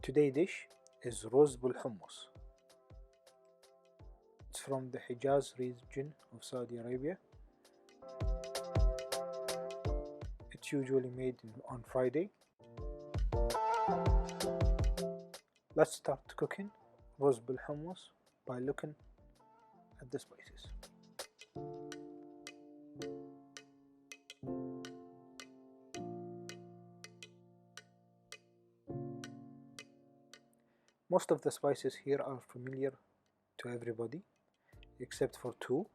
Today's dish is rose bil hummus. It's from the Hijaz region of Saudi Arabia. It's usually made on Friday. Let's start cooking rose bil hummus by looking at the spices. Most of the spices here are familiar to everybody except for two.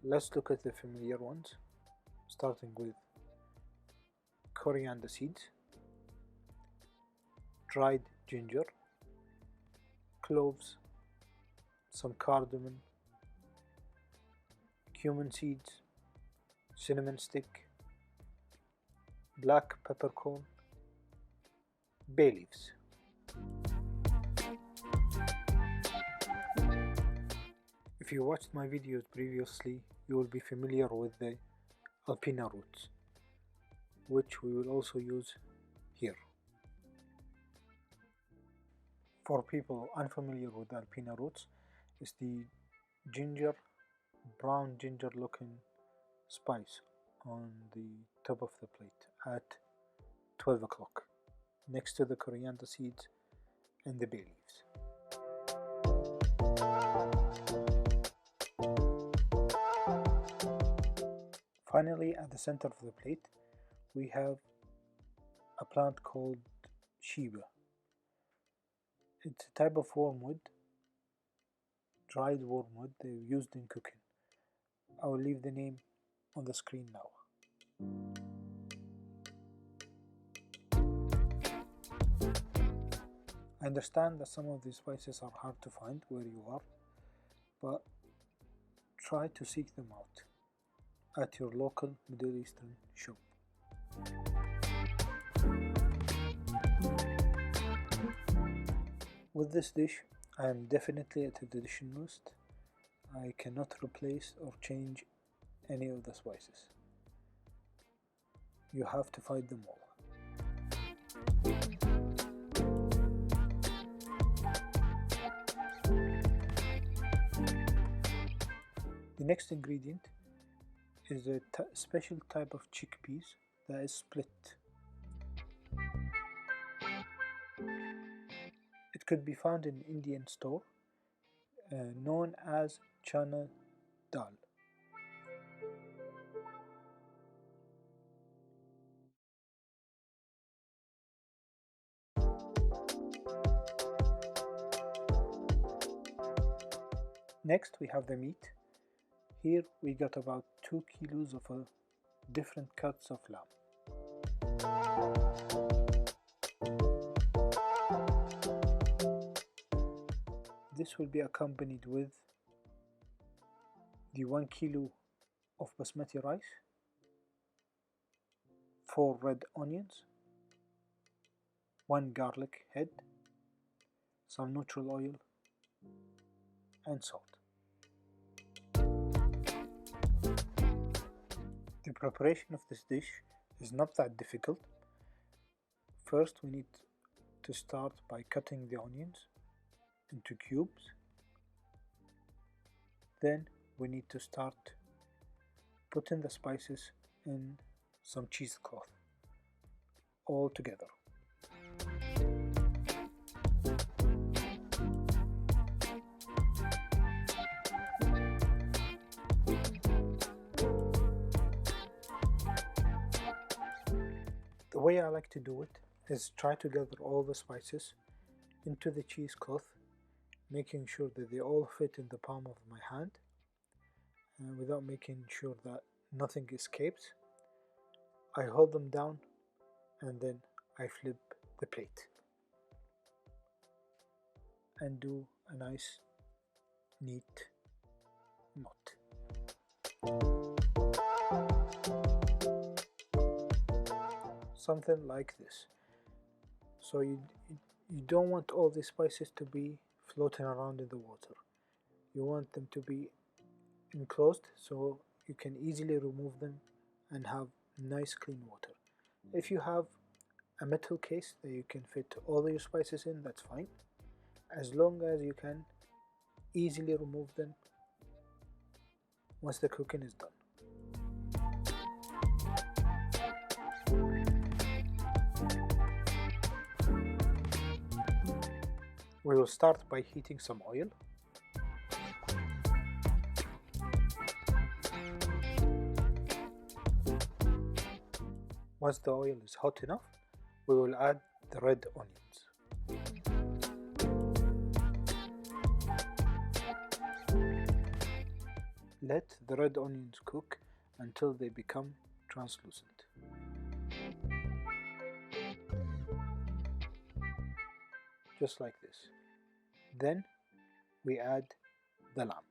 Let's look at the familiar ones, starting with coriander seeds, dried ginger, cloves, some cardamom, cumin seeds, cinnamon stick, black peppercorn, bay leaves. If you watched my videos previously, you will be familiar with the alpina roots, which we will also use here. For people unfamiliar with alpina roots, it's the ginger, brown ginger looking spice on the top of the plate at 12 o'clock, next to the coriander seeds and the bay leaves. Finally, at the center of the plate, we have a plant called sheba. It's a type of wormwood, dried wormwood used in cooking. I will leave the name on the screen now. I understand that some of these spices are hard to find where you are, but try to seek them out at your local Middle Eastern shop. With this dish, I am definitely a traditionalist. I cannot replace or change any of the spices. You have to find them all. The next ingredient is a special type of chickpeas that is split. It could be found in Indian store, known as chana dal. Next we have the meat. Here we got about 2 kilos of different cuts of lamb. This will be accompanied with the 1 kilo of basmati rice, 4 red onions, 1 garlic head, some neutral oil, and salt. The preparation of this dish is not that difficult. First, we need to start by cutting the onions into cubes. Then we need to start putting the spices in some cheesecloth all together. The way I like to do it is try to gather all the spices into the cheesecloth, making sure that they all fit in the palm of my hand, without making sure that nothing escapes. I hold them down and then I flip the plate and do a nice neat knot. Something like this. So you don't want all the spices to be floating around in the water. You want them to be enclosed so you can easily remove them and have nice clean water. If you have a metal case that you can fit all your spices in, that's fine, as long as you can easily remove them once the cooking is done. We will start by heating some oil. Once the oil is hot enough, we will add the red onions. Let the red onions cook until they become translucent. Just like this. Then we add the lamb.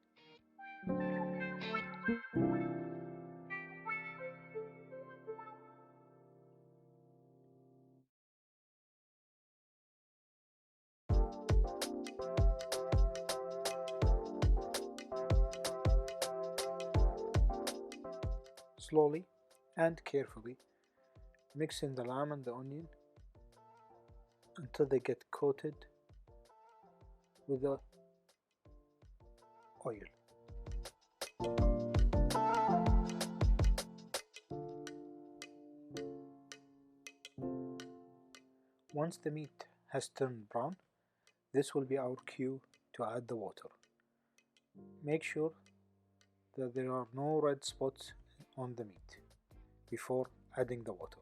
Slowly and carefully mix in the lamb and the onion until they get coated with the oil. Once the meat has turned brown, this will be our cue to add the water. Make sure that there are no red spots on the meat before adding the water.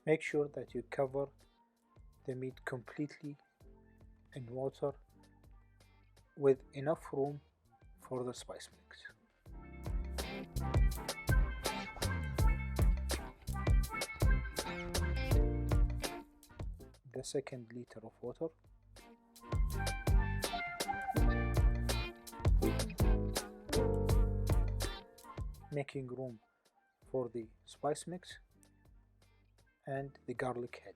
Make sure that you cover the meat completely in water with enough room for the spice mix. The second liter of water. Making room for the spice mix and the garlic head.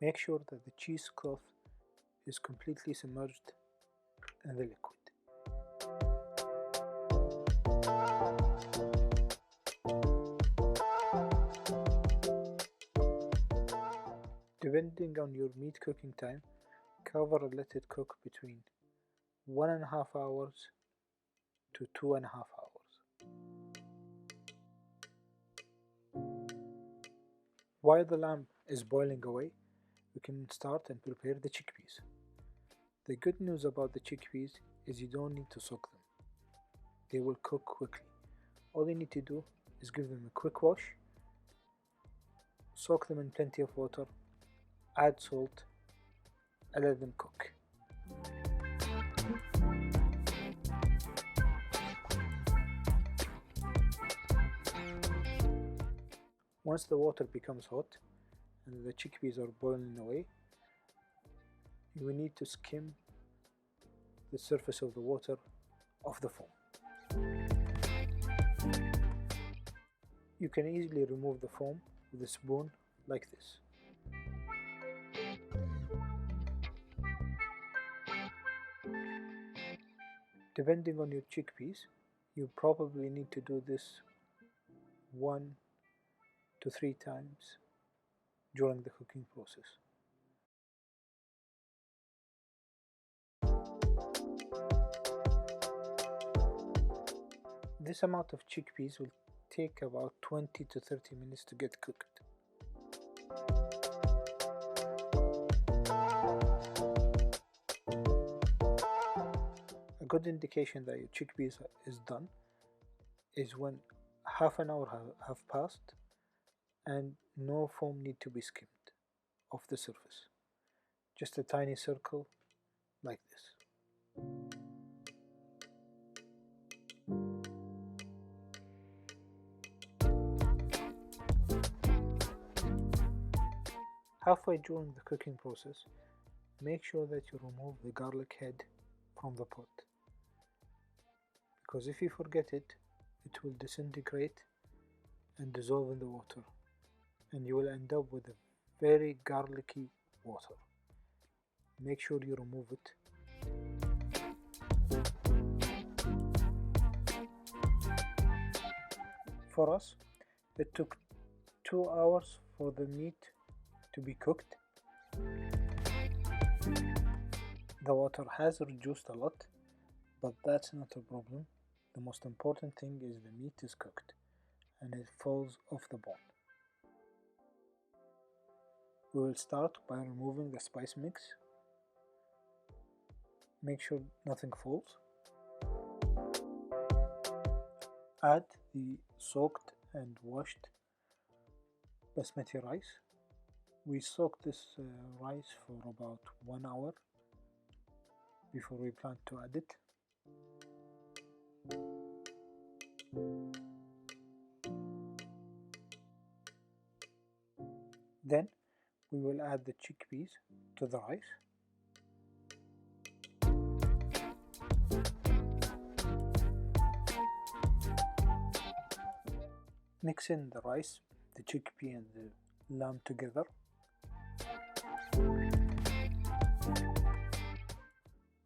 Make sure that the cheesecloth is completely submerged in the liquid. Depending on your meat cooking time, cover and let it cook between 1.5 hours to 2.5 hours. While the lamb is boiling away, we can start and prepare the chickpeas. The good news about the chickpeas is you don't need to soak them. They will cook quickly. All you need to do is give them a quick wash, soak them in plenty of water, add salt, and let them cook. Once the water becomes hot and the chickpeas are boiling away, you will need to skim the surface of the water of the foam. You can easily remove the foam with a spoon like this. Depending on your chickpeas, you probably need to do this 1 to 3 times during the cooking process. This amount of chickpeas will take about 20 to 30 minutes to get cooked. A good indication that your chickpeas is done is when half an hour have passed and no foam need to be skimmed off the surface. Just a tiny circle like this. Halfway during the cooking process, make sure that you remove the garlic head from the pot, because if you forget it, it will disintegrate and dissolve in the water, and you will end up with a very garlicky water. Make sure you remove it. For us, it took 2 hours for the meat to be cooked. The water has reduced a lot, but that's not a problem. The most important thing is the meat is cooked and it falls off the bone. We will start by removing the spice mix. Make sure nothing falls. Add the soaked and washed basmati rice. We soaked this rice for about 1 hour before we plan to add it. Then we will add the chickpeas to the rice. Mix in the rice, the chickpea and the lamb together.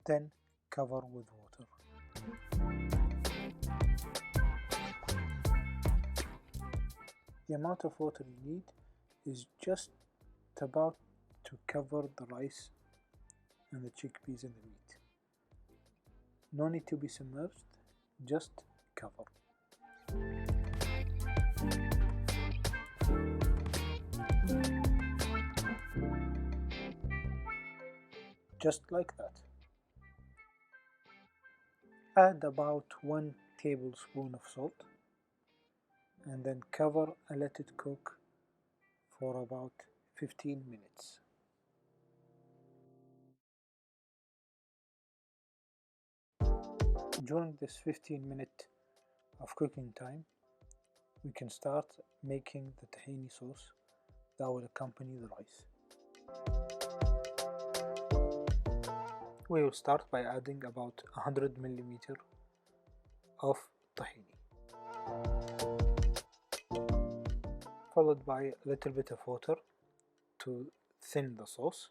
Then cover with water. The amount of water you need is just about to cover the rice and the chickpeas and the meat. No need to be submerged, just cover. Just like that. Add about 1 tablespoon of salt and then cover and let it cook for about 15 minutes. During this 15-minute of cooking time, we can start making the tahini sauce that will accompany the rice. We will start by adding about 100 ml of tahini, followed by a little bit of water to thin the sauce.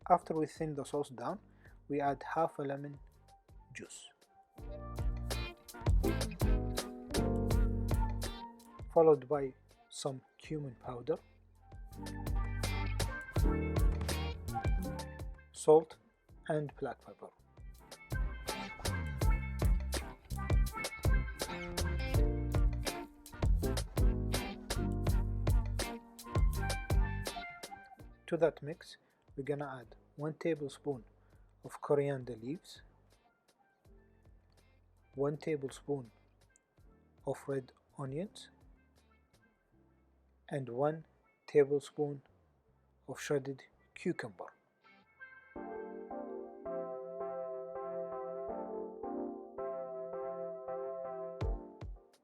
After we thin the sauce down, we add half a lemon juice, followed by some cumin powder, salt and black pepper. To that mix, we're gonna add 1 tablespoon of coriander leaves, 1 tablespoon of red onions, and 1 tablespoon of shredded cucumber.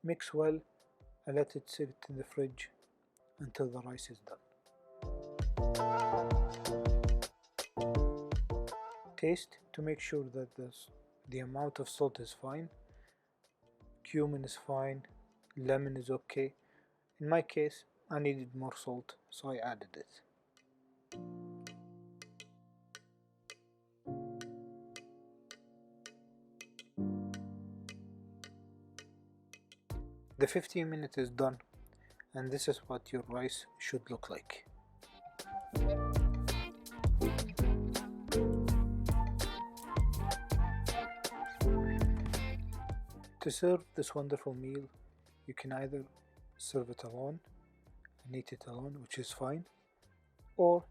Mix well and let it sit in the fridge until the rice is done. Taste to make sure that the amount of salt is fine, cumin is fine, lemon is okay. In my case, I needed more salt, so I added it. The 15 minutes is done, and this is what your rice should look like. To serve this wonderful meal, you can either serve it alone and eat it alone, which is fine, or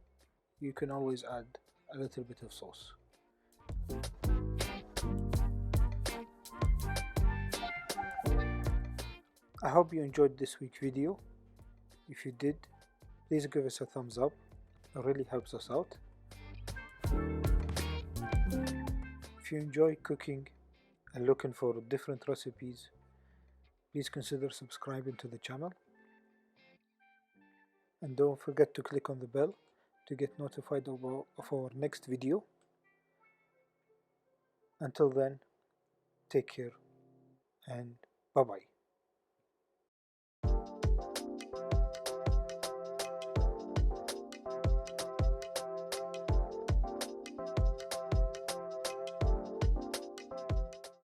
you can always add a little bit of sauce. I hope you enjoyed this week's video. If you did, please give us a thumbs up, it really helps us out. If you enjoy cooking and looking for different recipes, please consider subscribing to the channel. And don't forget to click on the bell to get notified of our next video. Until then, take care and bye bye.